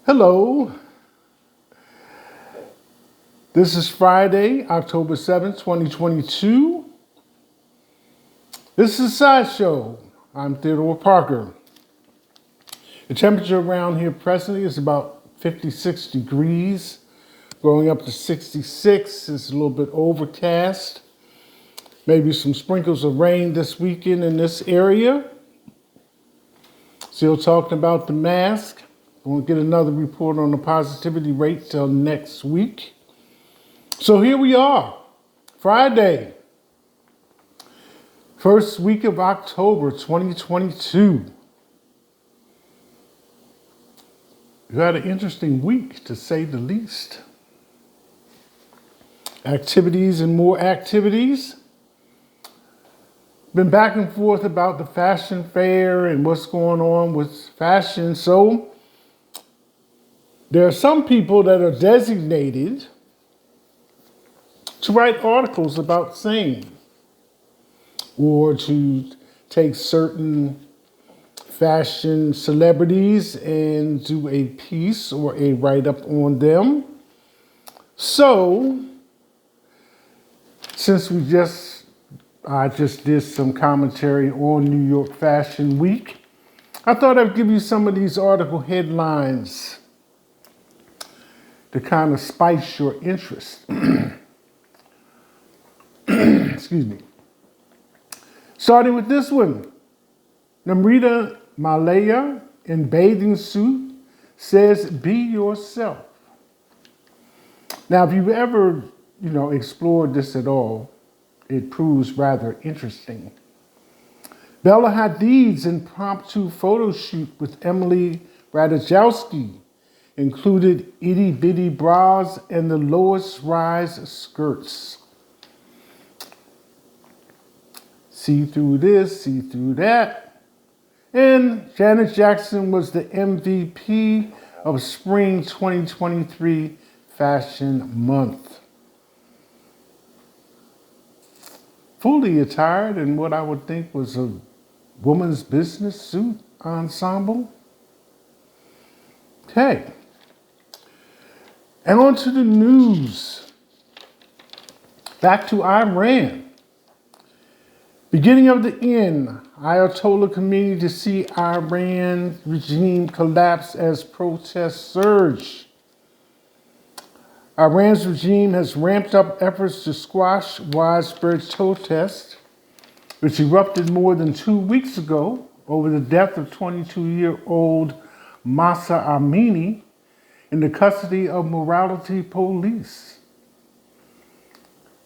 Hello. This is Friday, October 7th, 2022. This is Sideshow. I'm Theodore Parker. The temperature around here presently is about 56 degrees, going up to 66. It's a little bit overcast. Maybe some sprinkles of rain this weekend in this area. Still talking about the mask. Won't get another report on the positivity rate till next week. So here we are, Friday, first week of October 2022. You had an interesting week, to say the least. Activities and more activities. Been back and forth about the fashion fair and what's going on with fashion. So there are some people that are designated to write articles about same or to take certain fashion celebrities and do a piece or a write-up on them. So, since I just did some commentary on New York Fashion Week, I thought I'd give you some of these article headlines to kind of spice your interest. Excuse me. Starting with this one. Namrita Malaya in bathing suit says, "Be yourself." Now, if you've ever, explored this at all, it proves rather interesting. Bella Hadid's impromptu photo shoot with Emily Ratajkowski included itty-bitty bras and the lowest rise skirts. See through this, see through that. And Janet Jackson was the MVP of Spring 2023 Fashion Month. Fully attired in what I would think was a woman's business suit ensemble. Okay. And on to the news. Back to Iran. Beginning of the end, Ayatollah Khomeini to see Iran regime collapse as protests surge. Iran's regime has ramped up efforts to squash widespread protests, which erupted more than 2 weeks ago over the death of 22-year-old Mahsa Amini in the custody of morality police.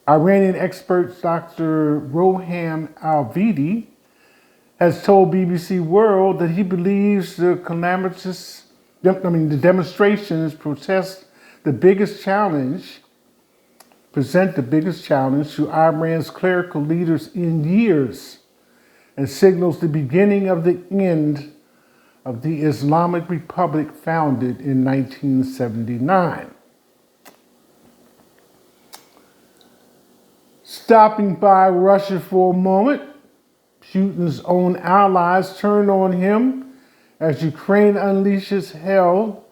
Iranian expert Dr. Roham Alvidi has told BBC World that he believes the demonstrations present the biggest challenge to Iran's clerical leaders in years and signals the beginning of the end of the Islamic Republic founded in 1979. Stopping by Russia for a moment, Putin's own allies turn on him as Ukraine unleashes hell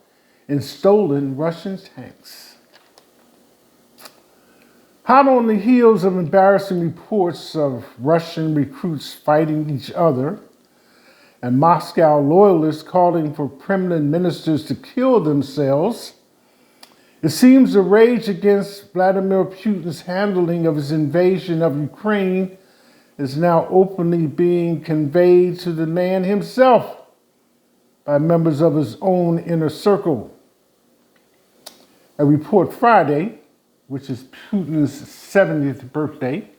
in stolen Russian tanks. Hot on the heels of embarrassing reports of Russian recruits fighting each other and Moscow loyalists calling for Kremlin ministers to kill themselves, it seems the rage against Vladimir Putin's handling of his invasion of Ukraine is now openly being conveyed to the man himself by members of his own inner circle. A report Friday, which is Putin's 70th birthday,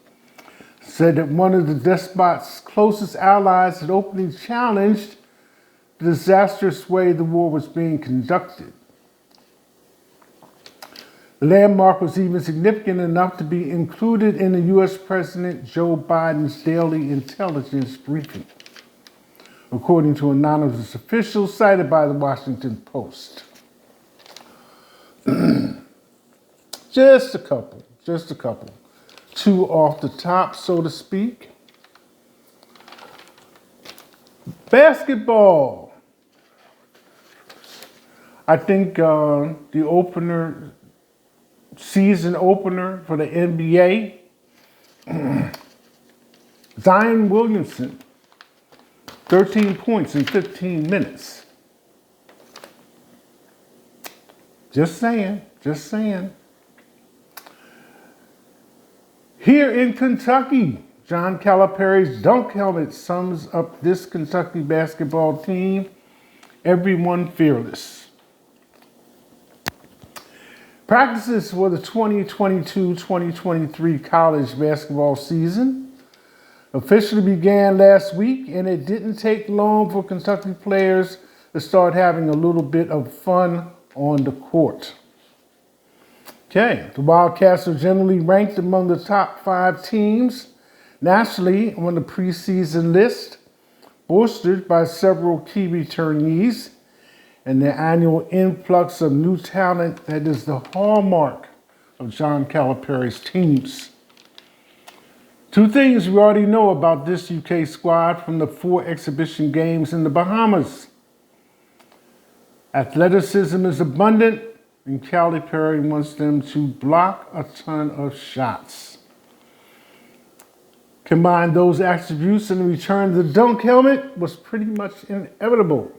said that one of the despot's closest allies had openly challenged the disastrous way the war was being conducted. The landmark was even significant enough to be included in the U.S. President Joe Biden's daily intelligence briefing, according to anonymous officials cited by the Washington Post. Just a couple. Two off the top, so to speak. Basketball. I think the season opener for the NBA, Zion Williamson, 13 points in 15 minutes. Just saying, just saying. Here in Kentucky, John Calipari's dunk helmet sums up this Kentucky basketball team, everyone fearless. Practices for the 2022-2023 college basketball season officially began last week, and it didn't take long for Kentucky players to start having a little bit of fun on the court. Okay, the Wildcats are generally ranked among the top 5 teams nationally on the preseason list, bolstered by several key returnees and the annual influx of new talent that is the hallmark of John Calipari's teams. 2 things we already know about this UK squad from the 4 exhibition games in the Bahamas. Athleticism is abundant, and Calipari wants them to block a ton of shots. Combine those attributes and the return to the dunk helmet was pretty much inevitable.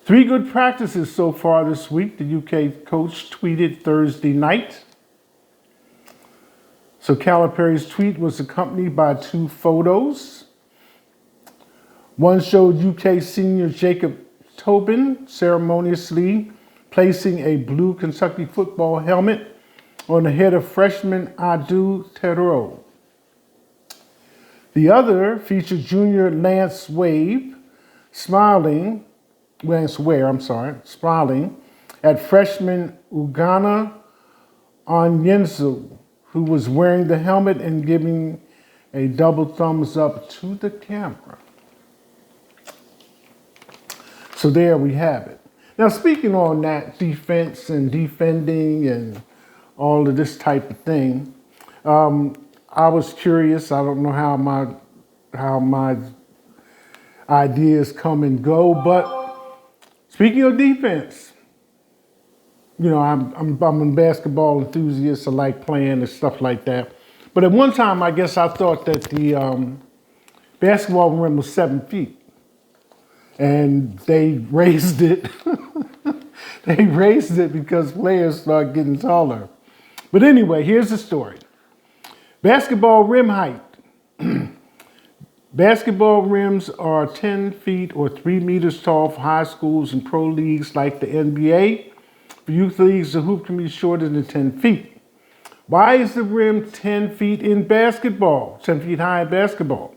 3 good practices so far this week, the UK coach tweeted Thursday night. So Calipari's tweet was accompanied by 2 photos. One showed UK senior Jacob Tobin ceremoniously placing a blue Kentucky football helmet on the head of freshman Theodore. The other featured junior Lance Ware, smiling at freshman Ugana Onyenso, who was wearing the helmet and giving a double thumbs up to the camera. So there we have it. Now, speaking on that defense and defending and all of this type of thing, I was curious. I don't know how my ideas come and go, but speaking of defense, you know, I'm a basketball enthusiast. I like playing and stuff like that. But at one time, I guess I thought that the basketball rim was 7 feet. And they raised it. They raised it because players started getting taller. But anyway, here's the story. Basketball rim height. Basketball rims are 10 feet or 3 meters tall for high schools and pro leagues like the NBA. For youth leagues, the hoop can be shorter than 10 feet. Why is the rim 10 feet in basketball? 10 feet high in basketball.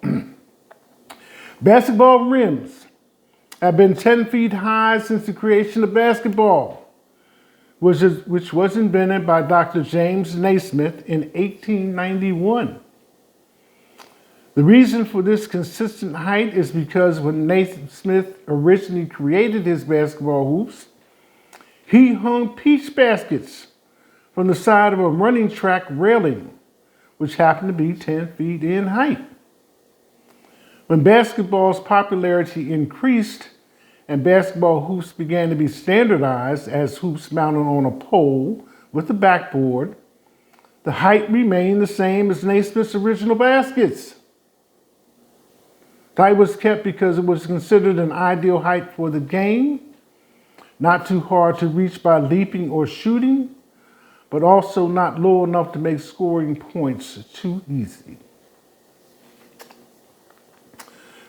Basketball rims have been 10 feet high since the creation of basketball, which was invented by Dr. James Naismith in 1891. The reason for this consistent height is because when Naismith originally created his basketball hoops, he hung peach baskets from the side of a running track railing, which happened to be 10 feet in height. When basketball's popularity increased and basketball hoops began to be standardized as hoops mounted on a pole with a backboard, the height remained the same as Naismith's original baskets. The height was kept because it was considered an ideal height for the game, not too hard to reach by leaping or shooting, but also not low enough to make scoring points too easy.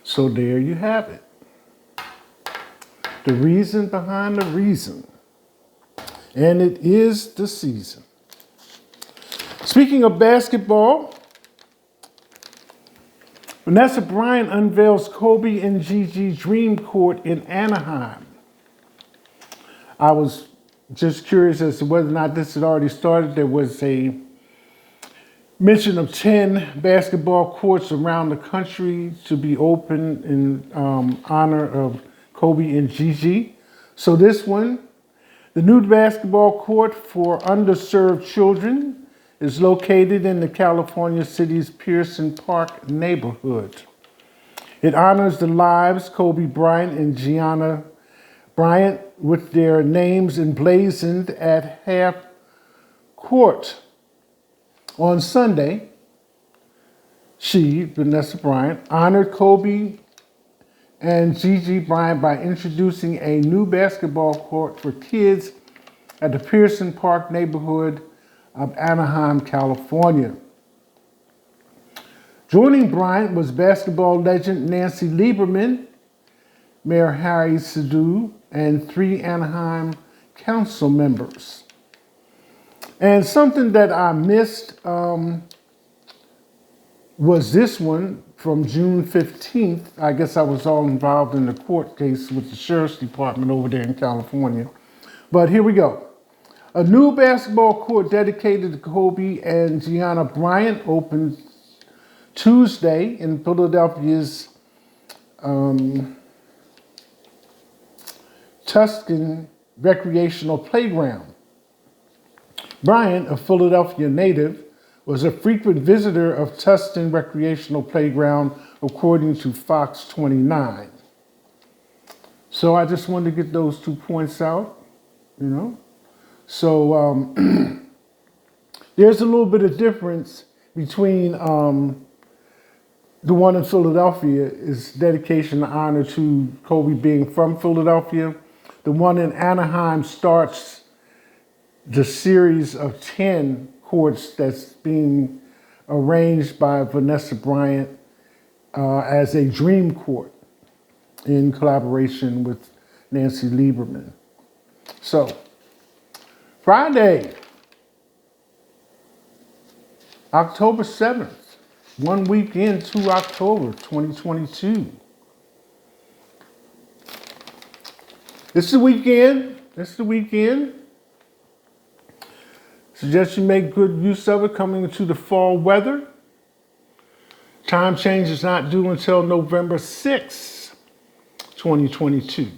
So there you have it. The reason behind the reason. And it is the season. Speaking of basketball, Vanessa Bryant unveils Kobe and Gigi Dream Court in Anaheim. I was just curious as to whether or not this had already started. There was a mention of 10 basketball courts around the country to be open in honor of Kobe and Gigi. So this one, the new basketball court for underserved children, is located in the California city's Pearson Park neighborhood. It honors the lives Kobe Bryant and Gianna Bryant with their names emblazoned at half court. On Sunday, she, Vanessa Bryant, honored Kobe and Gigi Bryant by introducing a new basketball court for kids at the Pearson Park neighborhood of Anaheim, California. Joining Bryant was basketball legend Nancy Lieberman, Mayor Harry Sidhu, and 3 Anaheim council members. And something that I missed was this one from June 15th. I guess I was all involved in the court case with the Sheriff's Department over there in California. But here we go. A new basketball court dedicated to Kobe and Gianna Bryant opened Tuesday in Philadelphia's Tuscan Recreational Playground. Bryant, a Philadelphia native, was a frequent visitor of Tustin Recreational Playground, according to Fox 29. So I just wanted to get those 2 points out, you know. So there's a little bit of difference between the one in Philadelphia is dedication and honor to Kobe being from Philadelphia. The one in Anaheim starts the series of 10 courts that's being arranged by Vanessa Bryant as a dream court in collaboration with Nancy Lieberman. So, Friday, October 7th, 1 week into October 2022. It's the weekend. Suggest you make good use of it coming into the fall weather. Time change is not due until November 6th, 2022.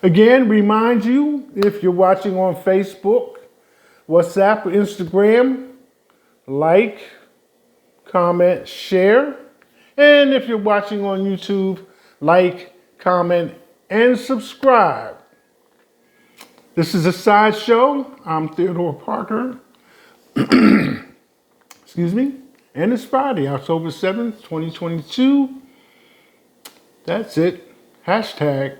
Again, remind you, if you're watching on Facebook, WhatsApp, or Instagram, like, comment, share. And if you're watching on YouTube, like, comment, and subscribe. This is a sideshow. I'm Theodore Parker. Excuse me. And it's Friday, October 7th, 2022. That's it. Hashtag